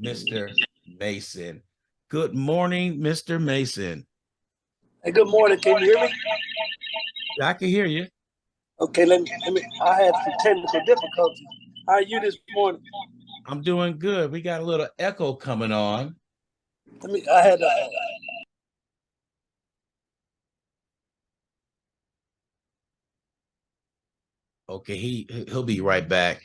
Mr. Mason. Good morning, Mr. Mason. Hey, good morning. Can you hear me? I can hear you. Okay, let me. I had some technical difficulties. How are you this morning? I'm doing good. We got a little echo coming on. I had Okay, he'll be right back.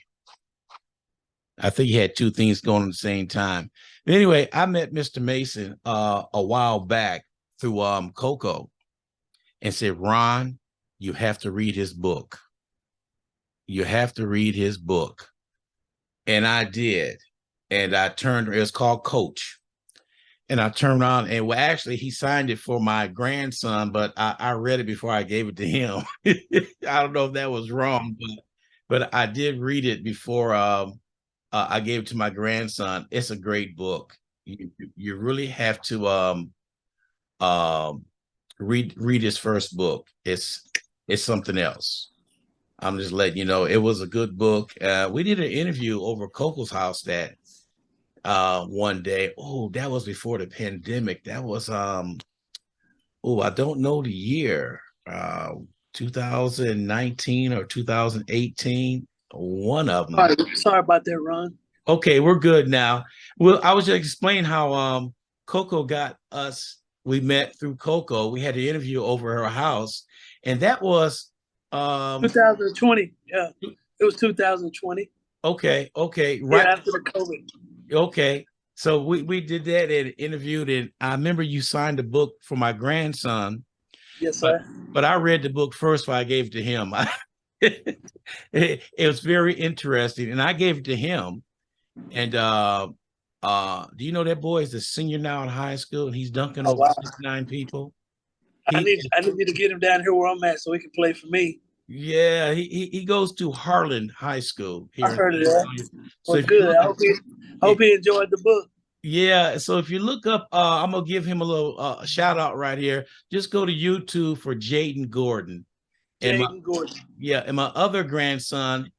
I think he had two things going at the same time. But anyway, I met Mr. Mason a while back through Coco and said, Ron, you have to read his book. You have to read his book. And I did. And I turned, it's called Coach. And I turned around and well, actually, he signed it for my grandson, but I read it before I gave it to him. I don't know if that was wrong, but I did read it before I gave it to my grandson. It's a great book. You really have to read his first book. It's something else. I'm just letting you know it was a good book. We did an interview over Coco's house that one day. Oh, that was before the pandemic. That was I don't know the year. 2019 or 2018. One of them. Sorry about that, Ron. Okay, we're good now. Well, I was just explaining how Coco got us. We met through Coco. We had an interview over her house, and that was 2020. Yeah, it was 2020. Okay, right. Yeah, after the COVID. Okay, so we did that and interviewed, and I remember you signed a book for my grandson. Yes, sir. But I read the book first before I gave it to him. It was very interesting, and I gave it to him. And do you know that boy is a senior now in high school, and he's dunking over 69 people. I need you to get him down here where I'm at so he can play for me. Yeah, he goes to Harlan High School here. I heard of that. So good. I hope he enjoyed the book. Yeah, so if you look up, I'm gonna give him a little shout out right here. Just go to YouTube for Jaden Gordon. Gordon. Yeah, and my other grandson,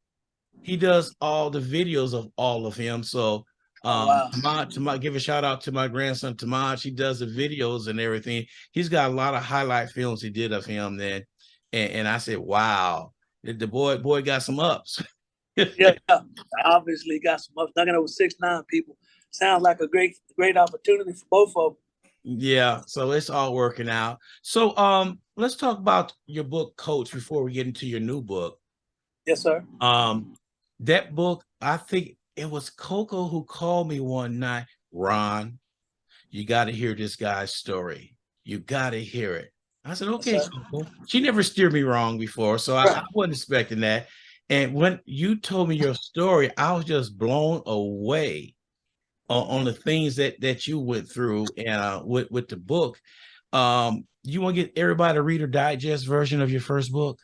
he does all the videos of all of him. So give a shout out to my grandson Tamaj. He does the videos and everything. He's got a lot of highlight films he did of him then. And I said, wow, the boy got some ups. Yeah, obviously got some ups. Knocking over 6'9" people. Sounds like a great opportunity for both of them. Yeah, so it's all working out. So let's talk about your book, Coach, before we get into your new book. Yes, sir. That book, I think it was Coco who called me one night. Ron, you got to hear this guy's story. You got to hear it. I said, okay, yes, Coco. She never steered me wrong before, so I wasn't expecting that. And when you told me your story, I was just blown away on the things that you went through and with the book. You want to get everybody to read a digest version of your first book?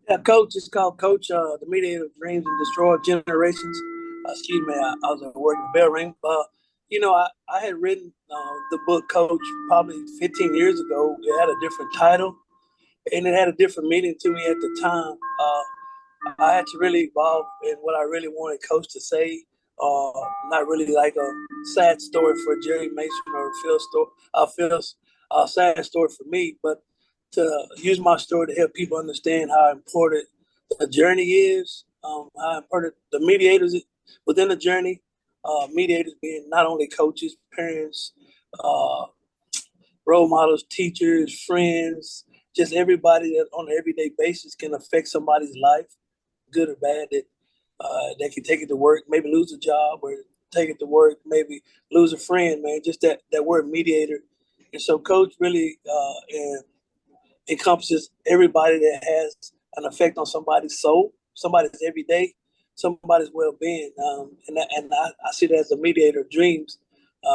Yeah, Coach. It's called Coach, The Mediator of Dreams and Destroyer of Generations. Excuse me, I was at work, the bell ring. I had written the book Coach probably 15 years ago. It had a different title, and it had a different meaning to me at the time. I had to really evolve in what I really wanted Coach to say. Not really like a sad story for Jerry Mason or Phil's sad story for me, but to use my story to help people understand how important the journey is, how important the mediators within the journey, mediators being not only coaches, parents, role models, teachers, friends, just everybody that on an everyday basis can affect somebody's life, good or bad, that they can take it to work, maybe lose a job, or take it to work, maybe lose a friend, man, just that word mediator. And so Coach really encompasses everybody that has an effect on somebody's soul, somebody's everyday, somebody's well-being. And I see that as a mediator of dreams.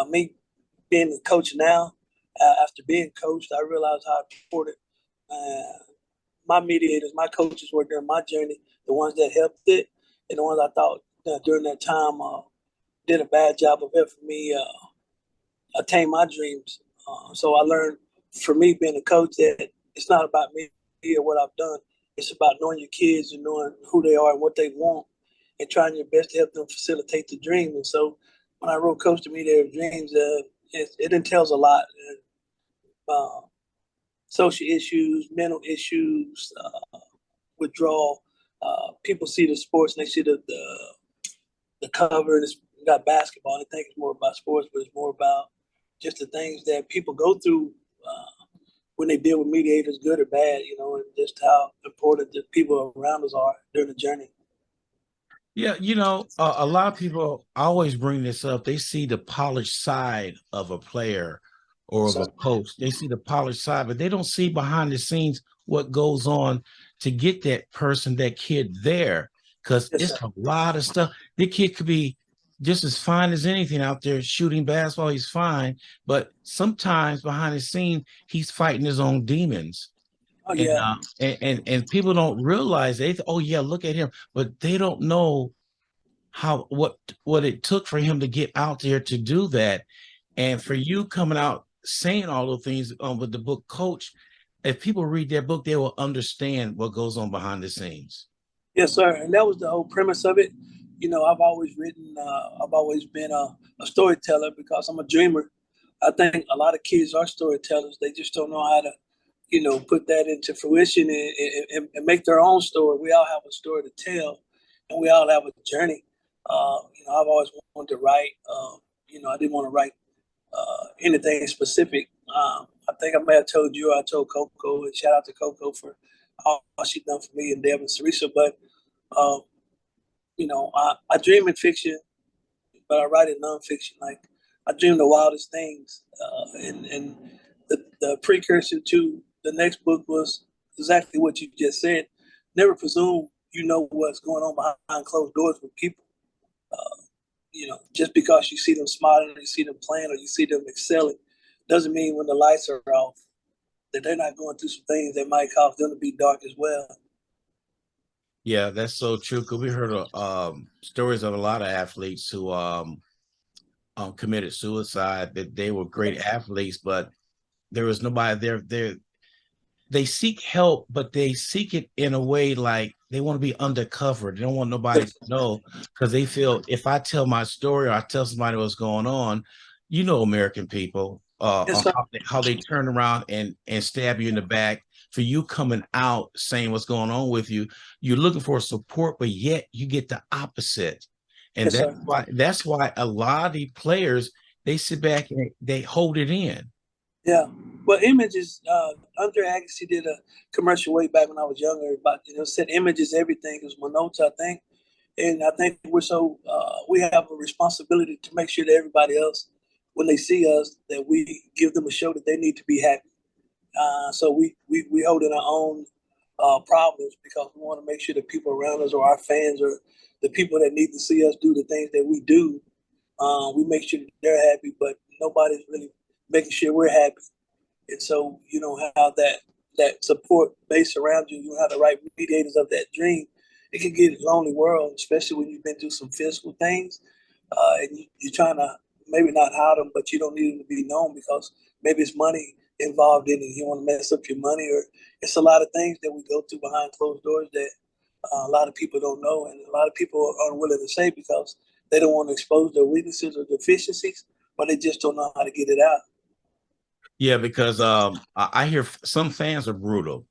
Me being a coach now, after being coached, I realized how important my mediators, my coaches were during my journey, the ones that helped it, and the ones I thought during that time did a bad job of helping me attain my dreams. So I learned, for me being a coach, that it's not about me or what I've done. It's about knowing your kids and knowing who they are and what they want, and trying your best to help them facilitate the dream. And so when I wrote Coach the Media of Dreams, it entails a lot. Uh, Social issues, mental issues, withdrawal. People see the sports and they see the cover and it's got basketball. And they think it's more about sports, but it's more about just the things that people go through when they deal with mediators, good or bad, and just how important the people around us are during the journey. Yeah, a lot of people always bring this up. They see the polished side of a player or of So, a coach. They see the polished side, but they don't see behind the scenes what goes on to get that person, that kid there. Because yes, it's sir. a lot of stuff. The kid could be just as fine as anything out there shooting basketball. He's fine. But sometimes behind the scene, he's fighting his own demons. Oh, And yeah. and people don't realize oh yeah, look at him, but they don't know how what it took for him to get out there to do that. And for you coming out saying all those things with the book Coach, if people read that book, they will understand what goes on behind the scenes. Yes, sir. And that was the whole premise of it. I've always I've always been a storyteller because I'm a dreamer. I think a lot of kids are storytellers. They just don't know how to, put that into fruition and make their own story. We all have a story to tell, and we all have a journey. I've always wanted to write. I didn't want to write anything specific. I think I may have told you, I told Coco, and shout out to Coco for all she's done for me and Deb and Sarisa. But um, I dream in fiction, but I write in nonfiction. Like I dream the wildest things, and the precursor to the next book was exactly what you just said. Never presume you know what's going on behind closed doors with people. Just because you see them smiling, or you see them playing, or you see them excelling, doesn't mean when the lights are off that they're not going through some things that might cause them to be dark as well. Yeah, that's so true. Because we heard stories of a lot of athletes who committed suicide. That they were great athletes, but there was nobody there. They seek help, but they seek it in a way like they want to be undercover. They don't want nobody to know because they feel if I tell my story or I tell somebody what's going on, American people, Yes, sir. how they turn around and stab you in the back for you coming out saying what's going on with you. You're looking for support, but yet you get the opposite, and Yes, sir. that's why a lot of the players they sit back and they hold it in. Yeah. Well, images. Andre Agassi did a commercial way back when I was younger about said images everything. It was my notes, I think, and I think we have a responsibility to make sure that everybody else, when they see us, that we give them a show that they need to be happy. So we hold in our own problems because we want to make sure the people around us or our fans or the people that need to see us do the things that we do, we make sure that they're happy, but nobody's really making sure we're happy. And so you don't have that support base around you. You don't have the right mediators of that dream. It can get a lonely world, especially when you've been through some physical things, and you're trying to maybe not hide them, but you don't need them to be known because maybe it's money involved in it. You want to mess up your money, or it's a lot of things that we go through behind closed doors that a lot of people don't know, and a lot of people are unwilling to say because they don't want to expose their weaknesses or deficiencies, but they just don't know how to get it out. Yeah, because I hear some fans are brutal.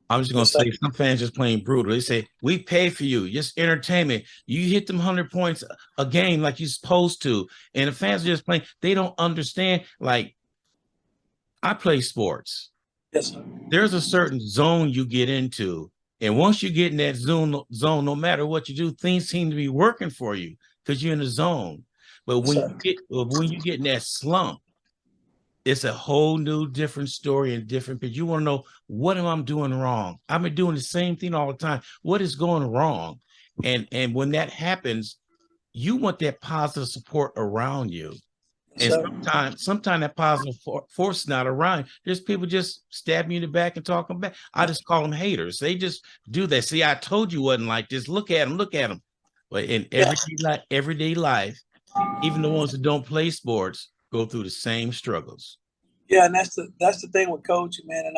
I'm just gonna Yes, sir. say some fans just plain brutal. They say we pay for you, just entertainment. You hit them 100 points a game like you're supposed to, and the fans are just playing. They don't understand. Like I play sports. Yes, sir. There's a certain zone you get into, and once you get in that zone, no matter what you do, things seem to be working for you because you're in the zone. But Yes, sir. when you get in that slump, it's a whole new different story and different, but you want to know what am I doing wrong? I've been doing the same thing all the time. What is going wrong? And when that happens, you want that positive support around you. Yes, And sir. sometimes that positive force is not around. There's people just stabbing you in the back and talking back. I just call them haters. They just do that. See, I told you wasn't like this. Look at them. Look at them. But in Yeah. everyday life, even the ones that don't play sports go through the same struggles. Yeah, and that's the thing with coaching, man.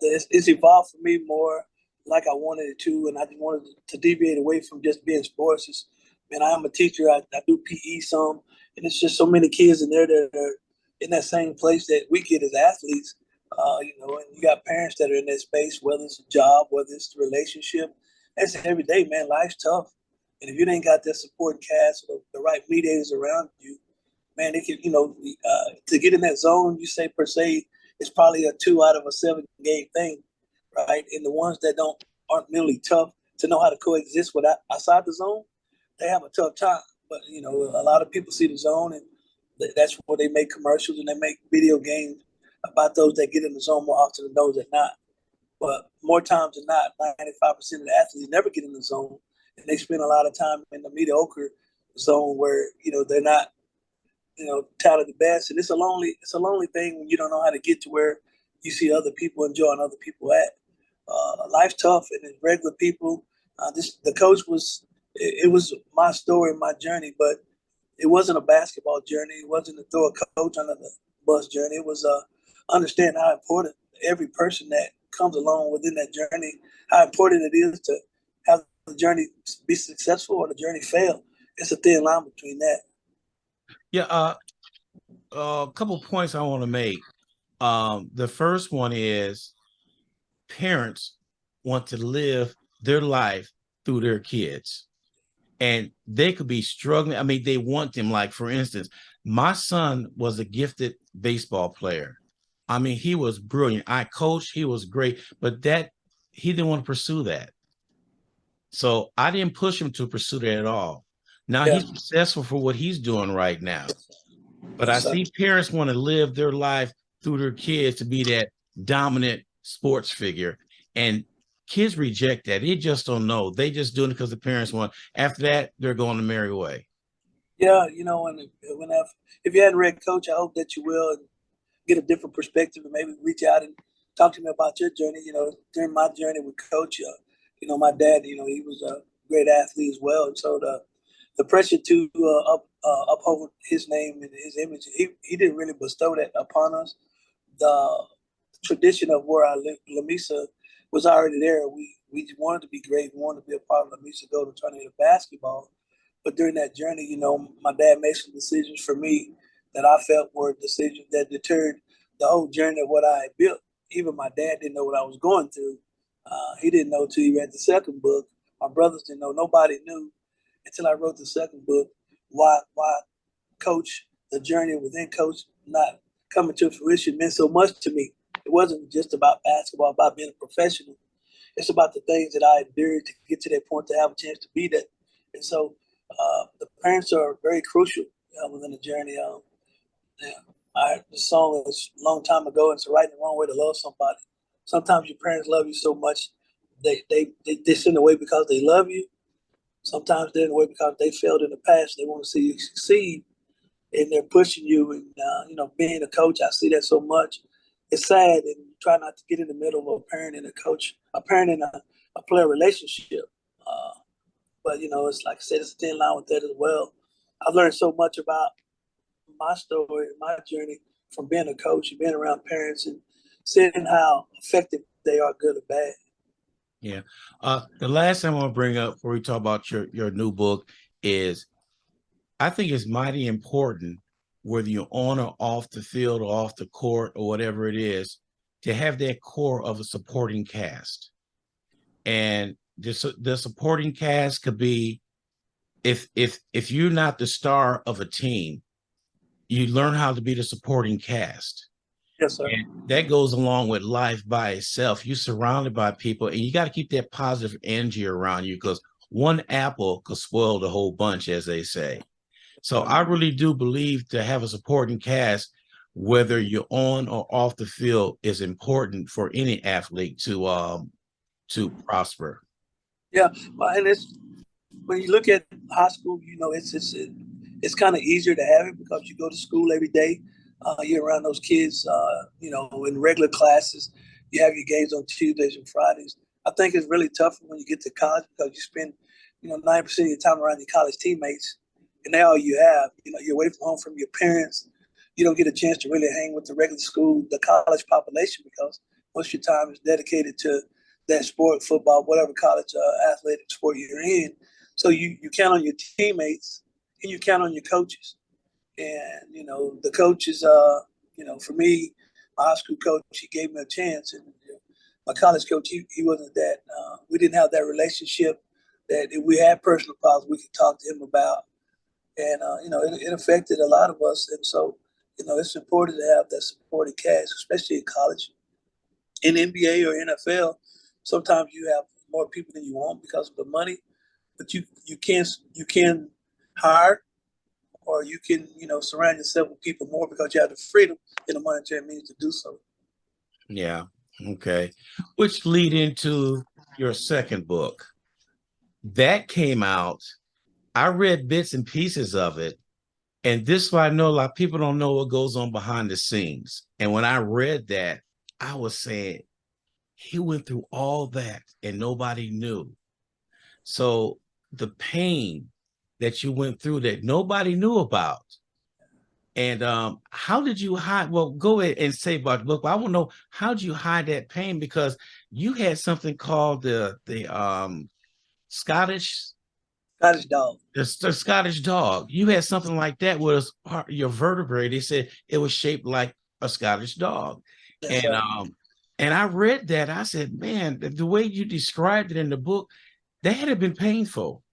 It's evolved for me more like I wanted it to, and I just wanted to deviate away from just being sports. It's man, I am a teacher. I do PE some, and it's just so many kids in there that are in that same place that we get as athletes. And you got parents that are in that space, whether it's a job, whether it's the relationship. That's every day, man. Life's tough, and if you ain't got that supporting cast, or the right mediators around you, man, it can, to get in that zone. You say per se, it's probably a 2 out of a 7 game thing, right? And the ones that aren't really tough to know how to coexist with outside the zone, they have a tough time. But a lot of people see the zone, and that's where they make commercials and they make video games about those that get in the zone more often than those that not. But more times than not, 95% of the athletes never get in the zone, and they spend a lot of time in the mediocre zone where they're not touted the best. And it's a lonely thing when you don't know how to get to where you see other people enjoying other people at. Life's tough, and it's regular people. The coach it was my story, my journey, but it wasn't a basketball journey. It wasn't to throw a coach under the bus journey. It was understand how important every person that comes along within that journey, how important it is to have the journey be successful or the journey fail. It's a thin line between that. Yeah, a couple points I want to make. The first one is parents want to live their life through their kids, and they could be struggling. I mean, they want them. Like, for instance, my son was a gifted baseball player. I mean, he was brilliant. I coached, he was great, but that he didn't want to pursue that. So I didn't push him to pursue that at all. Now Yeah. he's successful for what he's doing right now. But I Yes, sir. see parents want to live their life through their kids to be that dominant sports figure. And kids reject that. They just don't know. They just doing it because the parents want. After that, they're going the merry way. Yeah, if you hadn't read Coach, I hope that you will and get a different perspective and maybe reach out and talk to me about your journey. During my journey with Coach, my dad, he was a great athlete as well, and so the pressure to uphold his name and his image, he didn't really bestow that upon us. The tradition of where I lived, Lamesa, was already there. We wanted to be great. We wanted to be a part of Lamesa Golden Tournament of basketball. But during that journey, my dad made some decisions for me that I felt were decisions that deterred the whole journey of what I had built. Even my dad didn't know what I was going through. He didn't know till he read the second book. My brothers didn't know. Nobody knew until I wrote the second book why Coach, the journey within Coach not coming to fruition meant so much to me. It wasn't just about basketball, about being a professional. It's about the things that I endured to get to that point to have a chance to be that. And so the parents are very crucial within the journey. Yeah, I heard the song is a long time ago. It's the right and wrong way to love somebody. Sometimes your parents love you so much they send away because they love you. Sometimes they're in the way because they failed in the past. They want to see you succeed, and they're pushing you. And being a coach, I see that so much. It's sad, and you try not to get in the middle of a parent and a coach, a parent and a player relationship. But it's like I said, it's a thin line with that as well. I've learned so much about my story, my journey from being a coach and being around parents and seeing how effective they are, good or bad. Yeah. The last thing I want to bring up before we talk about your new book is I think it's mighty important, whether you're on or off the field or off the court or whatever it is, to have that core of a supporting cast. And the supporting cast could be if you're not the star of a team, you learn how to be the supporting cast. Yes, sir. And that goes along with life by itself. You're surrounded by people, and you got to keep that positive energy around you because one apple could spoil the whole bunch, as they say. So I really do believe to have a supporting cast, whether you're on or off the field, is important for any athlete to prosper. Yeah, and it's when you look at high school, it's kind of easier to have it because you go to school every day. You're around those kids. In regular classes, you have your games on Tuesdays and Fridays. I think it's really tough when you get to college because you spend 90% of your time around your college teammates, and they're all you have. You're away from home from your parents. You don't get a chance to really hang with the regular school, the college population because most of your time is dedicated to that sport, football, whatever college athletic sport you're in. So you count on your teammates and you count on your coaches. And the coaches, for me, my high school coach, he gave me a chance, and my college coach, he wasn't that. We didn't have that relationship that if we had personal problems, we could talk to him about, and it affected a lot of us. And so, it's important to have that supporting cast, especially in college, in NBA or NFL. Sometimes you have more people than you want because of the money, but you can hire, or you can surround yourself with people more because you have the freedom and the monetary means to do so. Yeah. Okay. Which lead into your second book. That came out. I read bits and pieces of it. And this is why I know a lot of people don't know what goes on behind the scenes. And when I read that, I was saying, he went through all that and nobody knew. So the pain that you went through that nobody knew about. And how did you hide? Well, go ahead and say about the book. But I want to know, how did you hide that pain? Because you had something called the Scottish Scottish dog. the Scottish dog. You had something like that was your vertebrae. They said it was shaped like a Scottish dog. That's And right. um and I read that. I said, man, the way you described it in the book, that had been painful.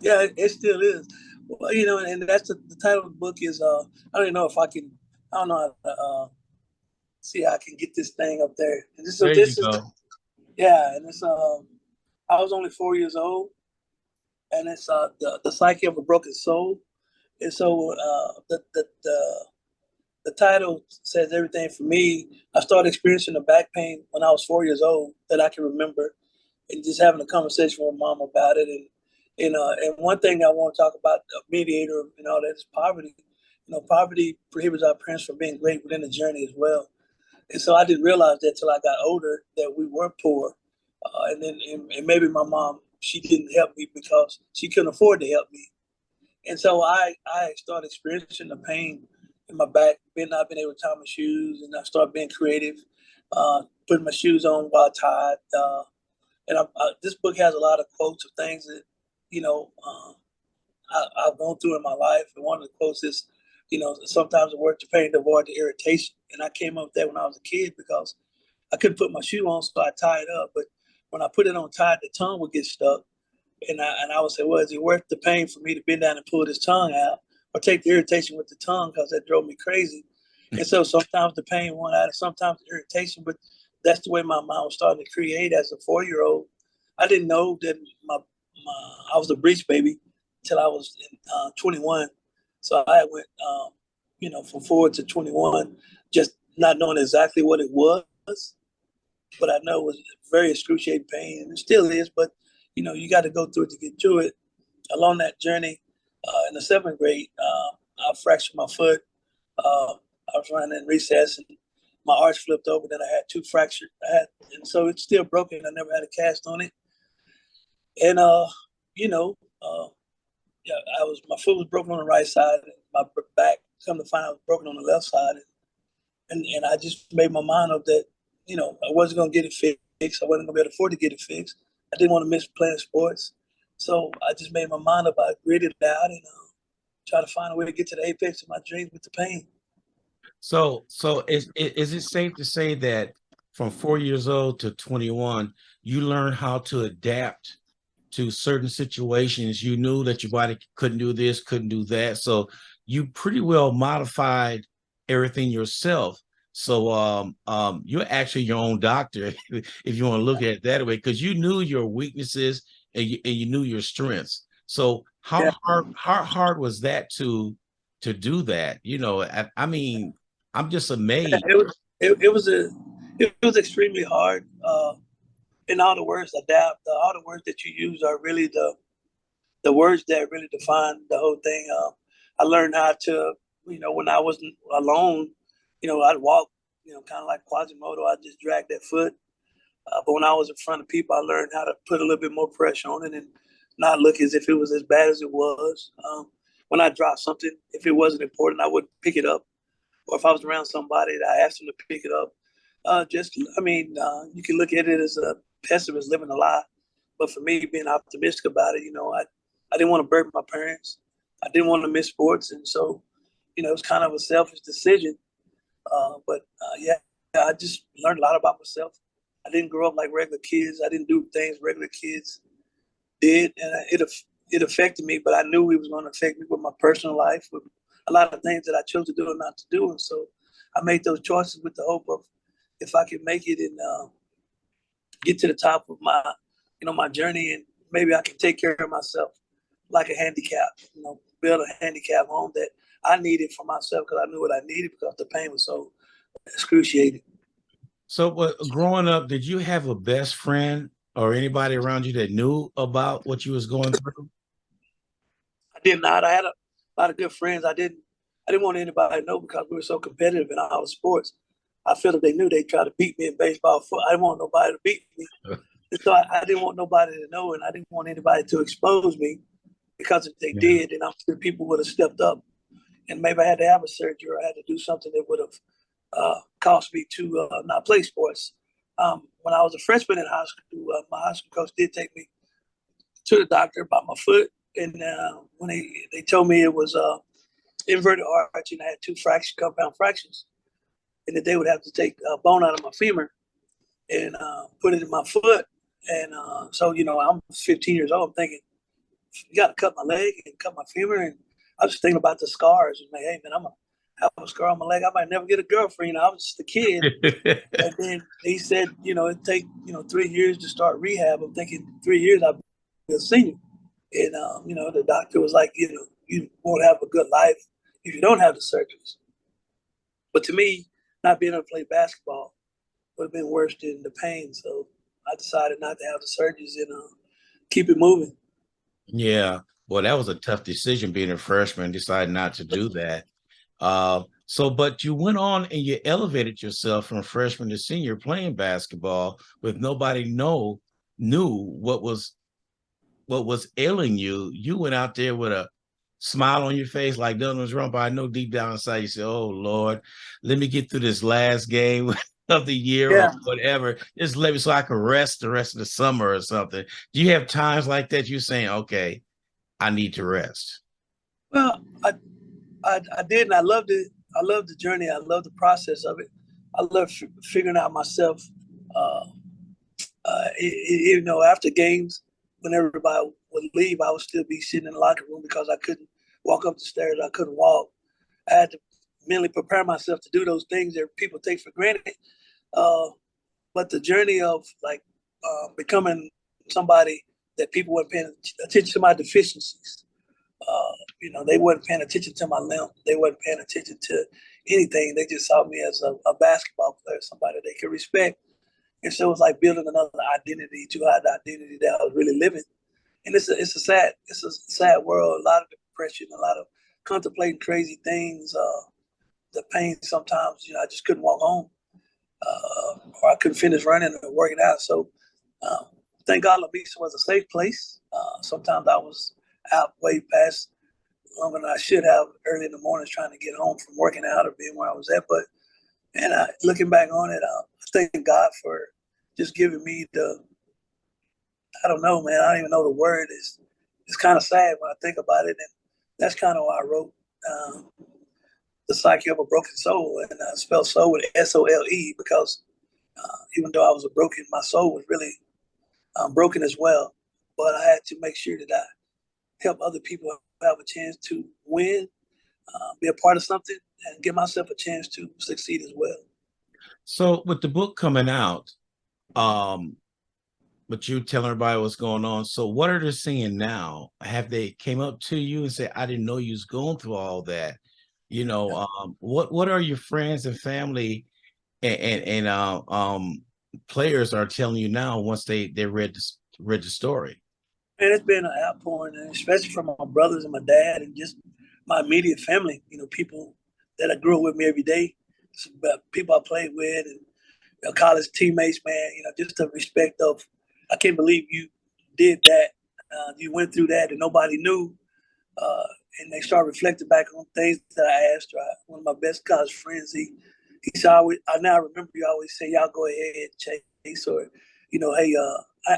Yeah, it still is. Well, and that's the title of the book is. I don't even know if I can. I don't know how to see how I can get this thing up there. And this, so There you this is, go. yeah, and it's. I was only 4 years old, and it's the psyche of a broken soul. And so the title says everything for me. I started experiencing the back pain when I was 4 years old that I can remember, and just having a conversation with mom about it. And one thing I want to talk about, the mediator and all that, is poverty. Poverty prohibits our parents from being great within the journey as well. And so I didn't realize that till I got older that we were poor. And maybe my mom, she didn't help me because she couldn't afford to help me. And so I started experiencing the pain in my back, not being able to tie my shoes, and I started being creative, putting my shoes on while tied. This book has a lot of quotes of things that you know uh, I've gone through in my life. And one of the quotes is, sometimes the word to pain to avoid the irritation. And I came up with that when I was a kid because I couldn't put my shoe on, so I tied it up. But when I put it on tight, the tongue would get stuck. And I would say, well, is it worth the pain for me to bend down and pull this tongue out, or take the irritation with the tongue, because that drove me crazy. And so sometimes the pain went out, and sometimes the irritation. But that's the way my mind was starting to create as a 4 year old. I didn't know that I was a breech baby till I was 21. So I went, from 4 to 21, just not knowing exactly what it was, but I know it was very excruciating pain, and it still is. But you got to go through it to get to it. Along that journey, in the seventh grade, I fractured my foot. I was running in recess, and my arch flipped over. Then I had two fractured, and so it's still broken. I never had a cast on it. And you know, uh, yeah, my foot was broken on the right side, and my back, come to find out, was broken on the left side. And I just made my mind up that I wasn't gonna get it fixed. I wasn't gonna be able to afford to get it fixed. I didn't want to miss playing sports, so I just made my mind up. I gritted it out and try to find a way to get to the apex of my dreams with the pain. So is it safe to say that from 4 years old to 21, you learned how to adapt to certain situations? You knew that your body couldn't do this, couldn't do that. So you pretty well modified everything yourself. So you're actually your own doctor, if you want to look at it that way, because you knew your weaknesses and you knew your strengths. So Yeah, how hard was that to do that? I mean, I'm just amazed. it was extremely hard. And all the words adapt. All the words that you use are really the words that really define the whole thing. I learned how to, when I wasn't alone, I'd walk, kind of like Quasimodo. I just drag that foot. But when I was in front of people, I learned how to put a little bit more pressure on it and not look as if it was as bad as it was. When I dropped something, if it wasn't important, I would pick it up. Or if I was around somebody, I asked them to pick it up. You can look at it as a pessimist living a lie. But for me, being optimistic about it, I didn't want to burden my parents. I didn't want to miss sports, and so it was kind of a selfish decision. But yeah, I just learned a lot about myself. I didn't grow up like regular kids. I didn't do things regular kids did, and it affected me. But I knew it was going to affect me with my personal life, with a lot of things that I chose to do and not to do. And so I made those choices with the hope of if I could make it and get to the top of my journey, and maybe I can take care of myself like a handicap. Build a handicap home that I needed for myself because I knew what I needed because the pain was so excruciating. So, growing up, did you have a best friend or anybody around you that knew about what you was going through? I did not. I had a lot of good friends. I didn't want anybody to know because we were so competitive in our sports. I feel if they knew, they'd try to beat me in baseball. I didn't want nobody to beat me. And so I didn't want nobody to know, and I didn't want anybody to expose me because if they Yeah. did, then I'm sure people would have stepped up, and maybe I had to have a surgery or I had to do something that would have caused me to not play sports. When I was a freshman in high school, my high school coach did take me to the doctor about my foot, and when they told me it was inverted arch and I had two compound fractures, and that they would have to take a bone out of my femur and put it in my foot. And so, I'm 15 years old. I'm thinking, you got to cut my leg and cut my femur. And I was thinking about the scars. And like, hey, man, I'm going to have a scar on my leg. I might never get a girlfriend. I was just a kid. And then he said, it'd take, 3 years to start rehab. I'm thinking 3 years, I'll be a senior. And, the doctor was like, you won't have a good life if you don't have the surgeries. But to me, not being able to play basketball would have been worse than the pain. So I decided not to have the surgeries and keep it moving. Yeah. Well, that was a tough decision being a freshman, decided not to do that. But you went on and you elevated yourself from freshman to senior playing basketball with nobody knew what was ailing you. You went out there with a smile on your face like nothing was wrong, but I know deep down inside you said, oh Lord, let me get through this last game of the year or Yeah. whatever. Just let me so I can rest the rest of the summer or something. Do you have times like that you're saying, okay, I need to rest? Well, I did, and I loved it. I loved the journey. I loved the process of it. I loved figuring out myself. Uh, After games, when everybody would leave, I would still be sitting in the locker room because I couldn't walk up the stairs. I couldn't walk. I had to mentally prepare myself to do those things that people take for granted. Uh, but the journey of like becoming somebody that people weren't paying attention to my deficiencies. They weren't paying attention to my limp. They weren't paying attention to anything. They just saw me as a basketball player, somebody they could respect. And so it was like building another identity to an identity that I was really living. And it's a sad world. A lot of depression, a lot of contemplating crazy things. The pain sometimes, I just couldn't walk home, or I couldn't finish running or working out. So um, thank God, La Mesa was a safe place. Sometimes I was out way past longer than I should have early in the mornings trying to get home from working out or being where I was at. But looking back on it, I thank God for just giving me I don't know, man. I don't even know the word. It's kind of sad when I think about it. And that's kind of why I wrote The Psyche of a Broken Soul. And I spelled soul with SOLE because even though I was my soul was really broken as well. But I had to make sure that I help other people have a chance to win, be a part of something, and give myself a chance to succeed as well. So with the book coming out, um, but you telling everybody what's going on. So what are they saying now? Have they came up to you and said, I didn't know you was going through all that? What are your friends and family and players are telling you now once they read the story? And it's been an outpouring, and especially from my brothers and my dad and just my immediate family, people that I grew up with me every day, people I played with and college teammates, man, just the respect of, I can't believe you did that. You went through that and nobody knew. Uh, and they start reflecting back on things that I asked. One of my best college friends, he said, I now remember you always say, y'all go ahead, Chase, or, hey,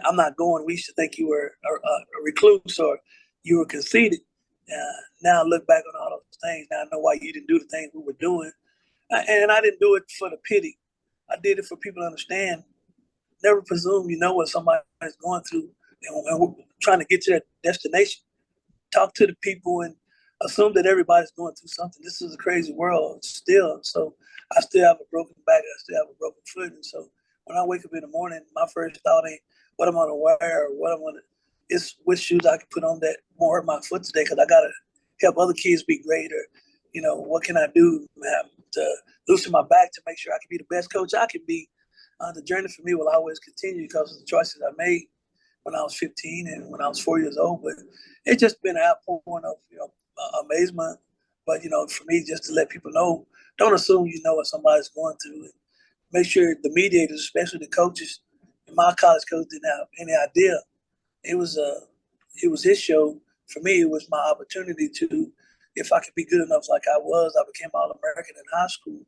I'm not going. We used to think you were a recluse, or you were conceited. Now I look back on all those things. Now I know why you didn't do the things we were doing. And I didn't do it for the pity. I did it for people to understand. Never presume you know what somebody's going through and we're trying to get to that destination. Talk to the people and assume that everybody's going through something. This is a crazy world still. So I still have a broken back. I still have a broken foot. And so when I wake up in the morning, my first thought ain't what I'm going to wear or what I'm going to, it's which shoes I can put on that won't hurt my foot today because I got to help other kids be great or, what can I do to loosen my back to make sure I can be the best coach I can be. The journey for me will always continue because of the choices I made when I was 15 and when I was 4 years old. But it's just been an outpouring of amazement. But for me, just to let people know, don't assume you know what somebody's going through. And make sure the mediators, especially the coaches, and my college coach didn't have any idea. It was his show. For me, it was my opportunity to, if I could be good enough like I was, I became All-American in high school.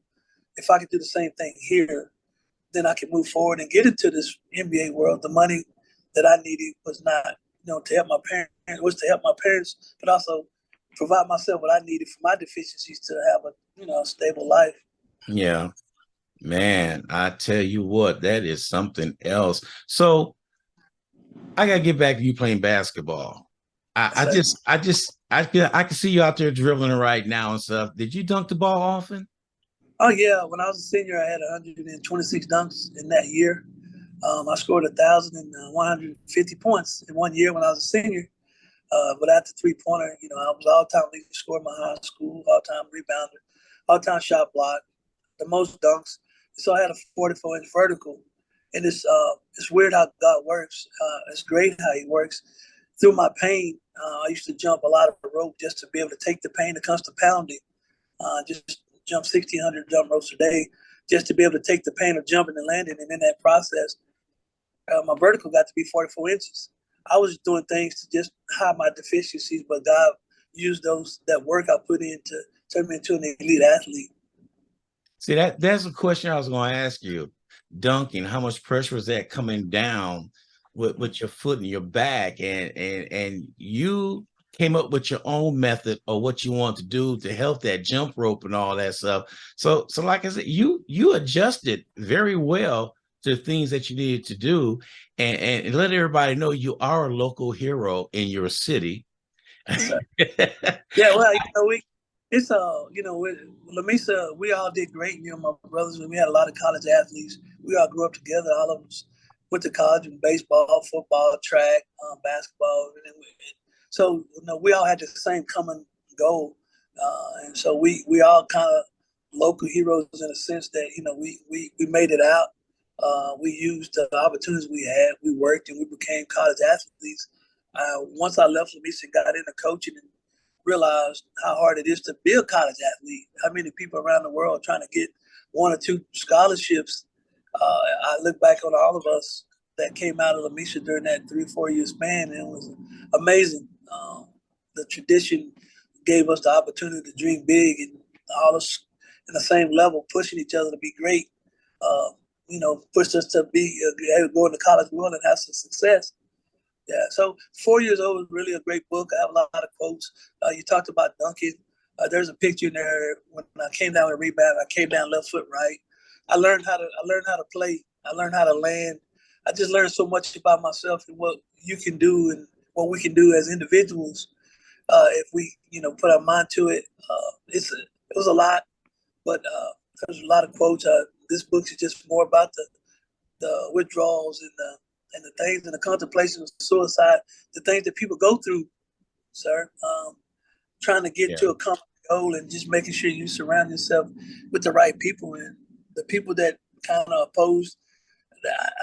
If I could do the same thing here, then I could move forward and get into this NBA world. The money that I needed was not, to help my parents, was to help my parents, but also provide myself what I needed for my deficiencies to have a stable life. Yeah, man, I tell you what, that is something else. So I gotta get back to you playing basketball. I can see you out there dribbling right now and stuff. Did you dunk the ball often? Oh yeah, when I was a senior, I had 126 dunks in that year. I scored 1,150 points in 1 year when I was a senior. But at the three-pointer, I was all-time leading scorer in my high school, all-time rebounder, all-time shot block, the most dunks. So I had a 44-inch vertical. And it's weird how God works. It's great how he works. Through my pain, I used to jump a lot of rope just to be able to take the pain that comes to pounding. Just jump 1,600 jump ropes a day just to be able to take the pain of jumping and landing. And in that process, my vertical got to be 44 inches. I was doing things to just hide my deficiencies, but God used that work I put in to turn me into an elite athlete. See, that's a question I was going to ask you. Dunking, how much pressure was that coming down with your foot and your back, and you came up with your own method of what you want to do to help that jump rope and all that stuff. So like I said, you adjusted very well to the things that you needed to do, and let everybody know you are a local hero in your city. Yeah, well, it's with Lamesa, we all did great. My brothers, and we had a lot of college athletes. We all grew up together. All of us went to college in baseball, football, track, basketball, so we all had the same common goal, and so we all kind of local heroes in a sense that we made it out. We used the opportunities we had. We worked and we became college athletes. Once I left Lamesa and got into coaching and realized how hard it is to be a college athlete. How many people around the world trying to get one or two scholarships. I look back on all of us that came out of Lamesa during that 3-4 year span, and it was amazing. The tradition gave us the opportunity to dream big, and all us in the same level, pushing each other to be great. Pushed us to be able to go into college world and have some success. Yeah, so 4 years old was really a great book. I have a lot of quotes. You talked about dunking. There's a picture in there when I came down with a rebound. I came down left foot right. I learned how to play. I learned how to land. I just learned so much about myself and what you can do and what we can do as individuals if we put our mind to it. It was a lot, but there's a lot of quotes. This book is just more about the withdrawals and the things and the contemplation of suicide, the things that people go through, sir. Trying to get to a common goal and just making sure you surround yourself with the right people and the people that kind of oppose.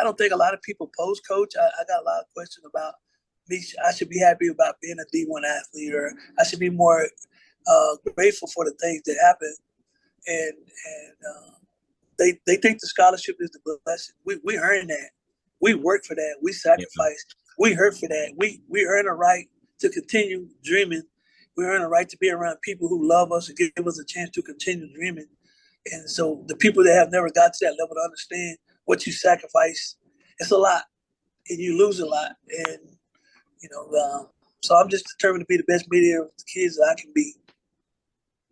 I don't think a lot of people oppose coach. I got a lot of questions about me. I should be happy about being a D1 athlete, or I should be more grateful for the things that happen. And they think the scholarship is the blessing. We earn that. We work for that. We sacrifice. We hurt for that. We earn a right to continue dreaming. We earn a right to be around people who love us and give us a chance to continue dreaming. And so the people that have never got to that level to understand what you sacrifice, it's a lot, and you lose a lot. And So I'm just determined to be the best mediator with the kids that I can be.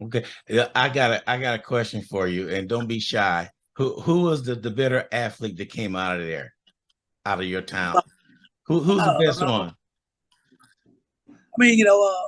Okay. Yeah, I got a question for you, and don't be shy. Who was the better athlete that came out of there, out of your town? Who's the I don't best know. one? I mean, I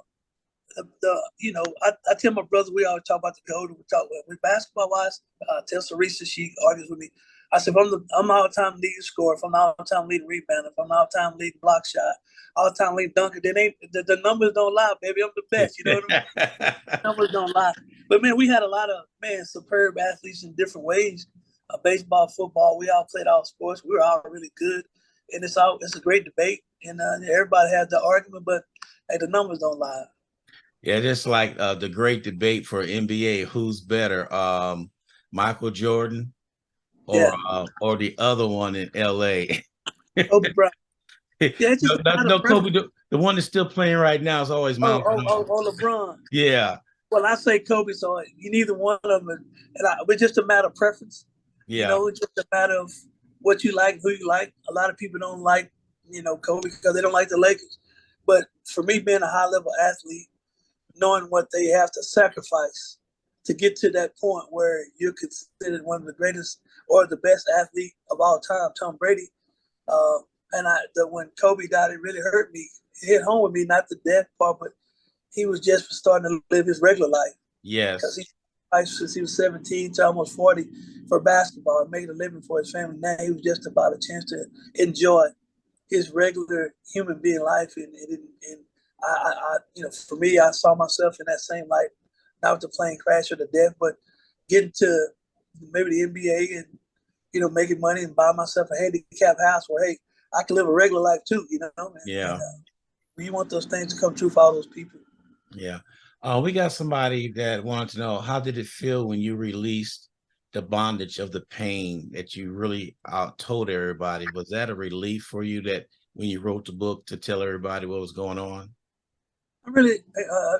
tell my brother, we always talk about the goal. We talk with basketball wise. Tell Sarisa, she argues with me. I said, if I'm all time leading scorer, if I'm all time leading rebounder, if I'm all time leading block shot, all time leading dunker, then the numbers don't lie, baby. I'm the best. You know what I mean? Numbers don't lie. But man, we had a lot of superb athletes in different ways. Baseball, football, we all played all sports. We were all really good, and it's a great debate, and everybody has the argument, but hey, the numbers don't lie. Yeah, just like the great debate for NBA, who's better, Michael Jordan Yeah, or the other one in LA? Kobe Bryant. Yeah, it's just No, a no, matter of no, Kobe, preference. the one that's still playing right now is always Mount Jordan. LeBron. Yeah, Well, I say Kobe, so you neither one of them, it's just a matter of preference. yeah, It's just a matter of what you like, who you like. A lot of people don't like, Kobe because they don't like the Lakers. But for me, being a high level athlete, knowing what they have to sacrifice to get to that point where you're considered one of the greatest or the best athlete of all time, Tom Brady. When Kobe died, it really hurt me. It hit home with me, not the death part, but he was just starting to live his regular life because yes, he played since he was 17 to almost 40 for basketball and made a living for his family. Now he was just about a chance to enjoy his regular human being life, and for me, I saw myself in that same light, not with the plane crash or the death, but getting to maybe the NBA and making money and buy myself a handicap house where hey, I can live a regular life too, and yeah, we want those things to come true for all those people. yeah. We got somebody that wanted to know, how did it feel when you released the bondage of the pain that you really told everybody? Was that a relief for you, that when you wrote the book, to tell everybody what was going on? Really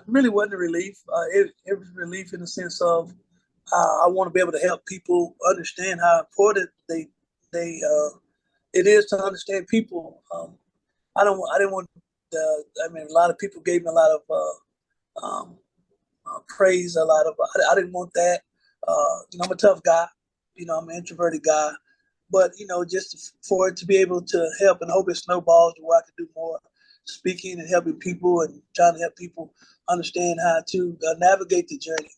wasn't a relief. It was relief in the sense of I want to be able to help people understand how important they it is to understand people. I didn't want. A lot of people gave me a lot of praise, a lot of. I didn't want that. I'm a tough guy. I'm an introverted guy, but just for it to be able to help, and hope it snowballs to where I could do more speaking and helping people and trying to help people understand how to navigate the journey.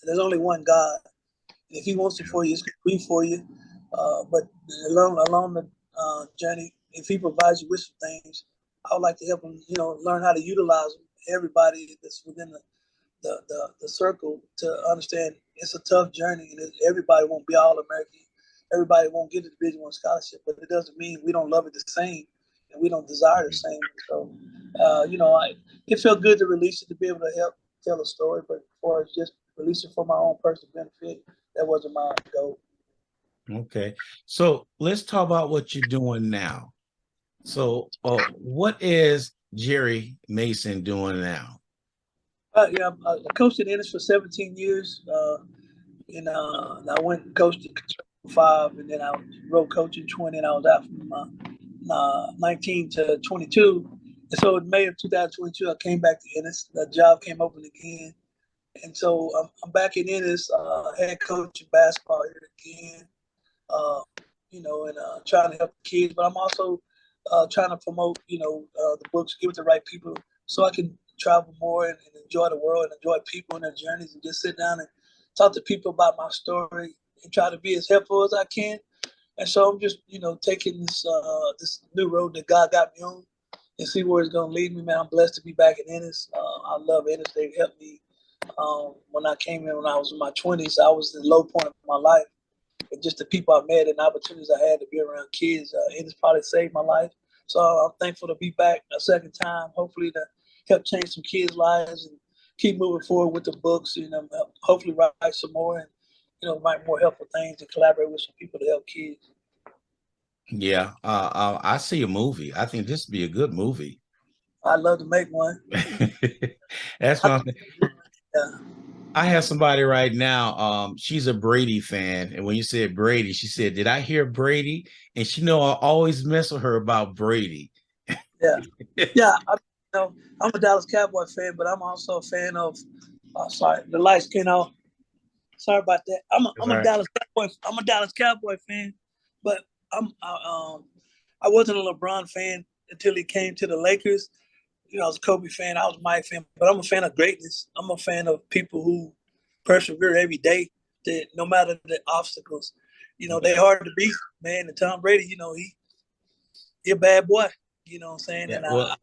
There's only one God. If He wants it for you, it's going to be for you. But along the journey, if He provides you with some things, I would like to help them. Learn how to utilize them. Everybody that's within the circle to understand it's a tough journey, and everybody won't be all American. Everybody won't get a Division I scholarship, but it doesn't mean we don't love it the same and we don't desire the same. So, it felt good to release it, to be able to help tell a story, but as far as just releasing for my own personal benefit, that wasn't my goal. Okay, so let's talk about what you're doing now. So, what is Jerry Mason doing now? I coached in Ennis for 17 years. I went and coached at 5, and then I road coaching 20, and I was out from 19 to 22. And so in May of 2022, I came back to Ennis. The job came open again. And so I'm back in Ennis, head coach of basketball here again, and trying to help the kids. But I'm also trying to promote, the books, give it to the right people so I can travel more and enjoy the world and enjoy people and their journeys and just sit down and talk to people about my story and try to be as helpful as I can. And so I'm just, taking this new road that God got me on and see where it's going to lead me, man. I'm blessed to be back in Ennis. I love Ennis. They've helped me. When I came in when I was in my 20s, I was at the low point of my life. And just the people I met and opportunities I had to be around kids, Ennis probably saved my life. So I'm thankful to be back a second time, hopefully to help change some kids' lives and keep moving forward with the books, hopefully write some more and, write more helpful things and collaborate with some people to help kids. Yeah, I see a movie. I think this would be a good movie. I'd love to make one. That's I, what yeah. I have somebody right now. She's a Brady fan, and when you said Brady, she said, "Did I hear Brady?" And she know I always mess with her about Brady. Yeah, yeah. know, I'm a Dallas Cowboy fan, but I'm also a fan of. Sorry, the lights came off. Sorry about that. I'm a Right. Dallas Cowboy. I'm a Dallas Cowboy fan, but I wasn't a LeBron fan until he came to the Lakers. You know, I was a Kobe fan. I was my fan, but I'm a fan of greatness. I'm a fan of people who persevere every day. That no matter the obstacles, you know, they're hard to beat, man. And Tom Brady, you know, he a bad boy. You know what I'm saying? Yeah. And I Well,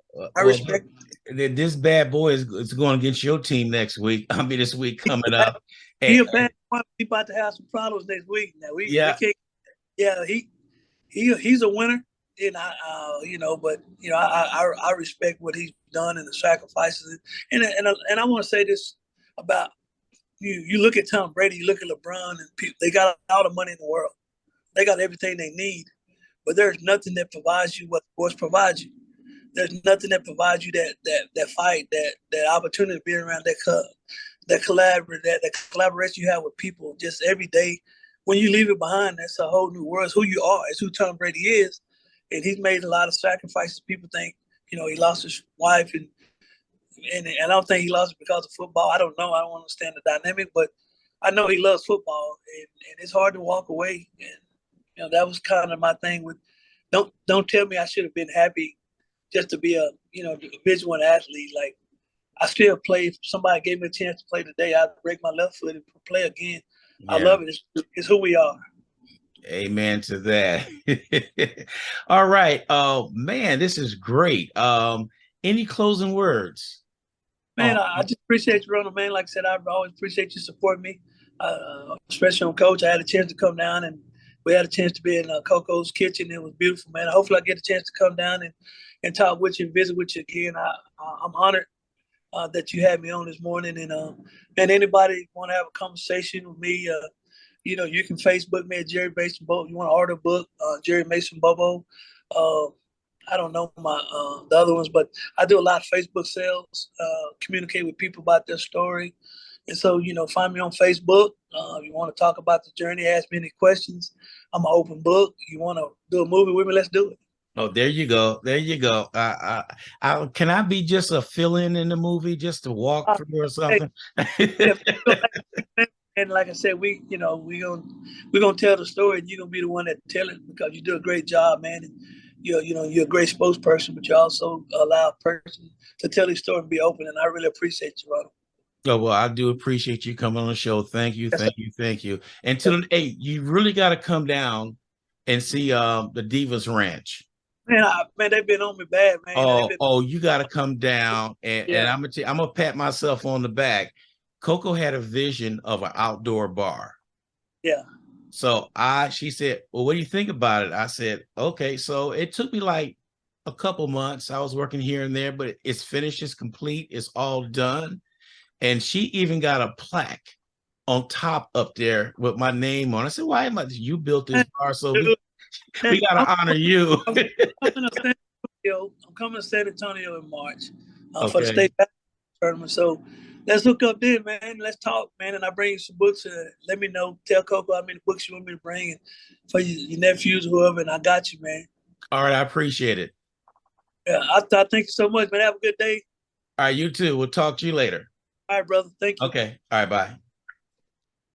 respect. this bad boy is going against your team next week. I mean, this week coming up. He And, a bad boy. He about to have some problems next week. Now we yeah, can't. Yeah, he's a winner, and you know, but you know, I respect what he's done and the sacrifices, and I want to say this about you. You look at Tom Brady, you look at LeBron, and people, they got all the money in the world, they got everything they need, but there's nothing that provides you what sports provides you. There's nothing that provides you that fight, that opportunity to be around that collaboration you have with people just every day. When you leave it behind, that's a whole new world. It's who you are. It's who Tom Brady is, and he's made a lot of sacrifices. People think, you know, he lost his wife, and I don't think he lost it because of football. I don't know. I don't understand the dynamic, but I know he loves football, and it's hard to walk away. And you know, that was kind of my thing with. Don't tell me I should have been happy just to be a Division One athlete. Like I still play. If somebody gave me a chance to play today, I'd break my left foot and play again. I yeah. love it. It's who we are. Amen to that. All right. Man, this is great. Any closing words? Man, I just appreciate you, Ronald, man. Like I said, I always appreciate you supporting me, especially on Coach. I had a chance to come down, and we had a chance to be in Coco's kitchen. It was beautiful, man. Hopefully, I get a chance to come down and talk with you and visit with you again. I'm honored that you had me on this morning, and anybody want to have a conversation with me, you know, you can Facebook me at Jerry Mason Bobo. You want to order a book, Jerry Mason Bobo. Uh, I don't know the other ones, but I do a lot of Facebook sales, communicate with people about their story. And so, you know, find me on Facebook. If you want to talk about the journey, ask me any questions. I'm an open book. You want to do a movie with me? Let's do it. Oh, there you go. There you go. Can I be just a fill-in in the movie, just to walk Uh, through or hey, something? if you feel like, and like I said, we're gonna tell the story, and you're gonna be the one that tell it because you do a great job, man. And you're a great spokesperson, but you also allow a person to tell his story and be open. And I really appreciate you, Ronald. Oh, well, I do appreciate you coming on the show. Thank you, Yes, thank you, thank you. And hey, you really got to come down and see the Divas Ranch. man, they've been on me bad, man. They've been, You got to come down, and yeah, I'm gonna pat myself on the back. Coco had a vision of an outdoor bar. yeah. So she said, well, what do you think about it? I said, okay. So it took me like a couple months. I was working here and there, but it's finished, it's complete, it's all done. And she even got a plaque on top up there with my name on. I said, why am I, you built this bar? So Dude, we got to honor you. I'm coming to San Antonio. I'm coming to San Antonio in March for the Okay. state tournament. So let's hook up then, man. Let's talk, man. And I bring you some books. Let me know. Tell Coco how many books you want me to bring for your nephews, whoever. And I got you, man. All right. I appreciate it. Yeah, I thank you so much, man. Have a good day. All right. You too. We'll talk to you later. All right, brother. Thank you. Okay. All right. Bye.